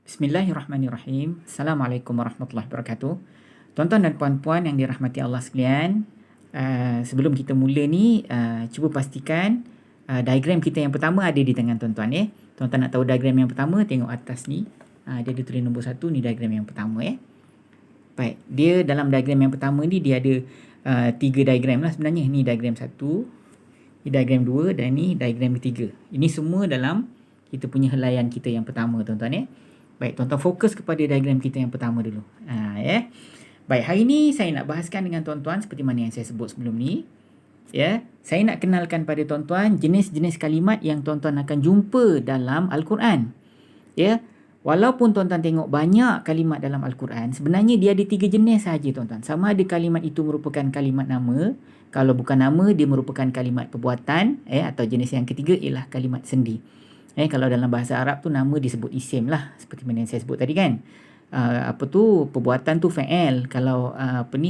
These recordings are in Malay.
Bismillahirrahmanirrahim. Assalamualaikum warahmatullahi wabarakatuh. Tuan-tuan dan puan-puan yang dirahmati Allah sekalian, sebelum kita mula ni, cuba pastikan diagram kita yang pertama ada di tangan tuan-tuan ya. Tuan-tuan nak tahu diagram yang pertama, tengok atas ni. Dia ada tulis nombor 1, ni diagram yang pertama ya. Baik, dia dalam diagram yang pertama ni dia ada 3 diagram lah sebenarnya. Ni diagram 1, ni diagram 2 dan ni diagram 3. Ini semua dalam kita punya helaian kita yang pertama tuan-tuan ya. Baik, tuan-tuan fokus kepada diagram kita yang pertama dulu. Ya. Baik, hari ni saya nak bahaskan dengan tuan-tuan seperti mana yang saya sebut sebelum ni. Ya, saya nak kenalkan pada tuan-tuan jenis-jenis kalimat yang tuan-tuan akan jumpa dalam Al-Quran. Ya, walaupun tuan-tuan tengok banyak kalimat dalam Al-Quran, sebenarnya dia ada 3 jenis sahaja tuan-tuan. Sama ada kalimat itu merupakan kalimat nama, kalau bukan nama dia merupakan kalimat perbuatan, atau jenis yang ketiga ialah kalimat sendi. Kalau dalam bahasa Arab tu nama disebut isim lah, seperti mana yang saya sebut tadi kan. Perbuatan tu fa'il, kalau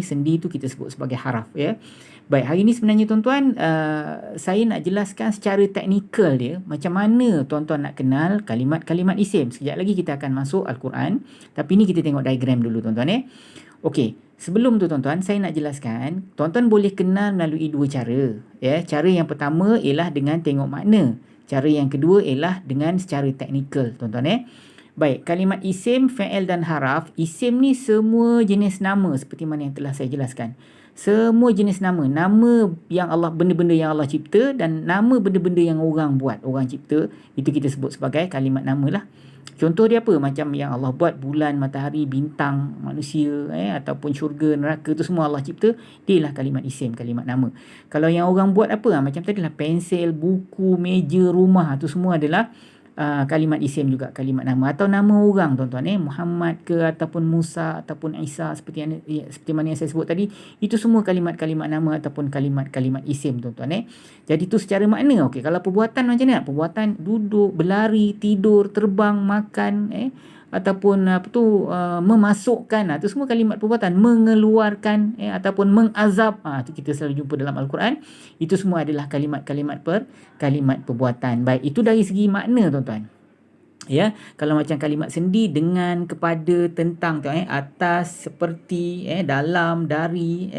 sendi tu kita sebut sebagai haraf ya. Baik, hari ni sebenarnya tuan-tuan, saya nak jelaskan secara teknikal dia macam mana tuan-tuan nak kenal kalimat-kalimat isim. Sekejap lagi kita akan masuk Al-Quran, tapi ni kita tengok diagram dulu tuan-tuan ya. Okey, sebelum tu tuan-tuan, saya nak jelaskan tuan-tuan boleh kenal melalui 2 cara ya. Cara yang pertama ialah dengan tengok makna. Cara yang kedua ialah dengan secara teknikal tuan-tuan ya. Baik, kalimat isim, fa'il dan haraf. Isim ni semua jenis nama seperti mana yang telah saya jelaskan. Semua jenis nama. Nama yang Allah, benda-benda yang Allah cipta, dan nama benda-benda yang orang buat, orang cipta. Itu kita sebut sebagai kalimat nama lah. Contoh dia apa? Macam yang Allah buat bulan, matahari, bintang, manusia ataupun syurga, neraka, tu semua Allah cipta. Dia lah kalimat isim, kalimat nama. Kalau yang orang buat apa? Macam tadi lah pensel, buku, meja, rumah, tu semua adalah kalimat isim juga, kalimat nama. Atau nama orang tuan-tuan Muhammad ke ataupun Musa ataupun Isa, seperti mana yang saya sebut tadi. Itu semua kalimat-kalimat nama ataupun kalimat-kalimat isim tuan-tuan Jadi tu secara makna. Okey, kalau perbuatan macam mana? Perbuatan duduk, berlari, tidur, terbang, makan ataupun memasukkan, tu semua kalimat perbuatan. Mengeluarkan ataupun mengazab, tu kita selalu jumpa dalam Al-Quran. Itu semua adalah kalimat-kalimat kalimat perbuatan. Baik, itu dari segi makna tuan-tuan. Ya, kalau macam kalimat sendi, dengan, kepada, tentang tu atas, seperti, dalam, dari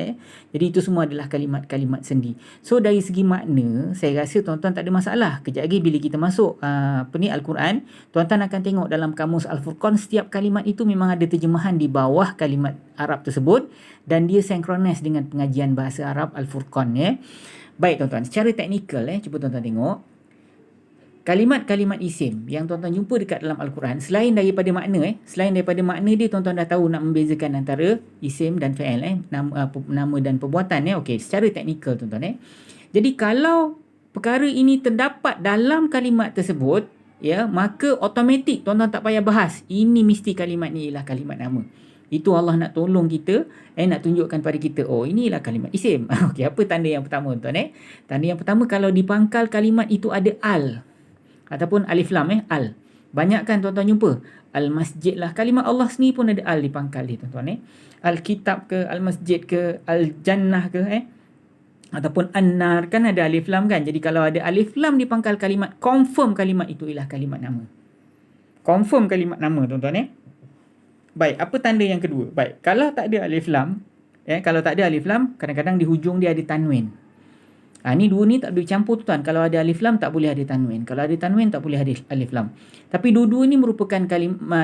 jadi itu semua adalah kalimat-kalimat sendi. So dari segi makna, saya rasa tuan-tuan tak ada masalah. Kejap lagi bila kita masuk Al-Quran, tuan-tuan akan tengok dalam kamus Al-Furqan, setiap kalimat itu memang ada terjemahan di bawah kalimat Arab tersebut, dan dia synchronize dengan pengajian bahasa Arab Al-Furqan Baik tuan-tuan, secara teknikal cuba tuan-tuan tengok kalimat-kalimat isim yang tuan-tuan jumpa dekat dalam Al-Quran, selain daripada makna selain daripada makna dia, tuan-tuan dah tahu nak membezakan antara isim dan fa'il nama dan perbuatan Okey, secara teknikal tuan-tuan Jadi kalau perkara ini terdapat dalam kalimat tersebut maka automatik tuan-tuan tak payah bahas, ini mesti kalimat ni ialah kalimat nama. Itu Allah nak tolong kita, nak tunjukkan pada kita, oh inilah kalimat isim. Okey, apa tanda yang pertama tuan-tuan Tanda yang pertama, kalau di pangkal kalimat itu ada al ataupun alif lam al. Banyak kan tuan-tuan jumpa al-masjid lah, kalimat Allah sendiri pun ada al di pangkal dia tuan-tuan al-kitab ke, al-masjid ke, al-jannah ke ataupun an-nar, kan ada alif lam kan. Jadi kalau ada alif lam di pangkal kalimat, confirm kalimat itu ialah kalimat nama. Confirm kalimat nama tuan-tuan Baik, apa tanda yang kedua? Baik, kalau tak ada alif lam kalau tak ada alif lam, kadang-kadang di hujung dia ada tanwin. Ni dua ni tak boleh campur tuan. Kalau ada alif lam tak boleh ada tanwin. Kalau ada tanwin tak boleh ada alif lam. Tapi dua-dua ni merupakan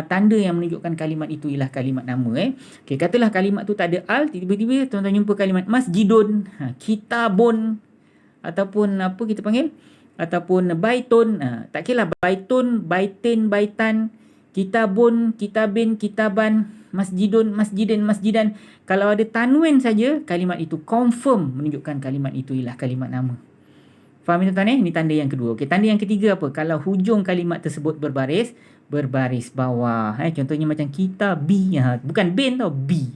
tanda yang menunjukkan kalimat itu ialah kalimat nama Okey, katalah kalimat tu tak ada al, tiba-tiba tuan-tuan jumpa kalimat masjidun, kitabun, ataupun apa kita panggil, ataupun baitun. Tak kira lah baitun, baitin, baitan, kitabun, kitabin, kitaban, masjidun, masjidin, masjidan. Kalau ada tanwin saja, kalimat itu confirm menunjukkan kalimat itu ialah kalimat nama. Faham tuan-tuan Ini tanda yang kedua. Okey, tanda yang ketiga apa? Kalau hujung kalimat tersebut berbaris bawah. Contohnya macam kitabi, bukan bin tau, bi.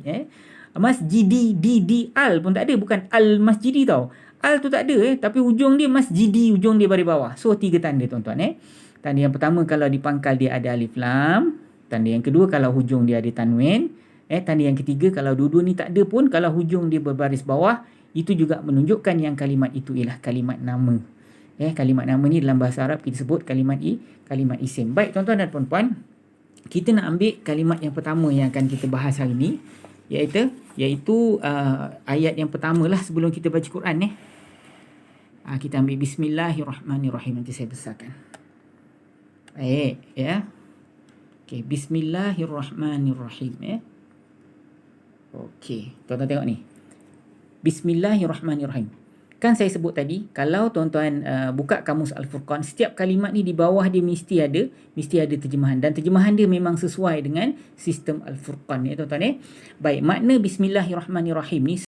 Masjidi, di, al pun tak ada, bukan al-masjidi tau. Al tu tak ada tapi hujung dia masjidi, hujung dia baris bawah. So 3 tanda tuan-tuan Tanda yang pertama, kalau di pangkal dia ada alif lam. Tanda yang kedua, kalau hujung dia ada tanwin. Tanda yang ketiga, kalau dua-dua ni tak ada pun, kalau hujung dia berbaris bawah, itu juga menunjukkan yang kalimat itu ialah kalimat nama. Kalimat nama ni dalam bahasa Arab kita sebut kalimat isim. Baik tuan-tuan dan puan-puan, kita nak ambil kalimat yang pertama yang akan kita bahas hari ni, iaitu ayat yang pertama lah sebelum kita baca Quran. Kita ambil Bismillahirrahmanirrahim. Nanti saya besarkan. Baik, ya. Okey, Bismillahirrahmanirrahim. Okey, tuan-tuan tengok ni. Bismillahirrahmanirrahim. Kan saya sebut tadi, kalau tuan-tuan buka kamus Al-Furqan, setiap kalimat ni di bawah dia mesti ada terjemahan, dan terjemahan dia memang sesuai dengan sistem Al-Furqan, ya tuan-tuan. Baik, makna Bismillahirrahmanirrahim ni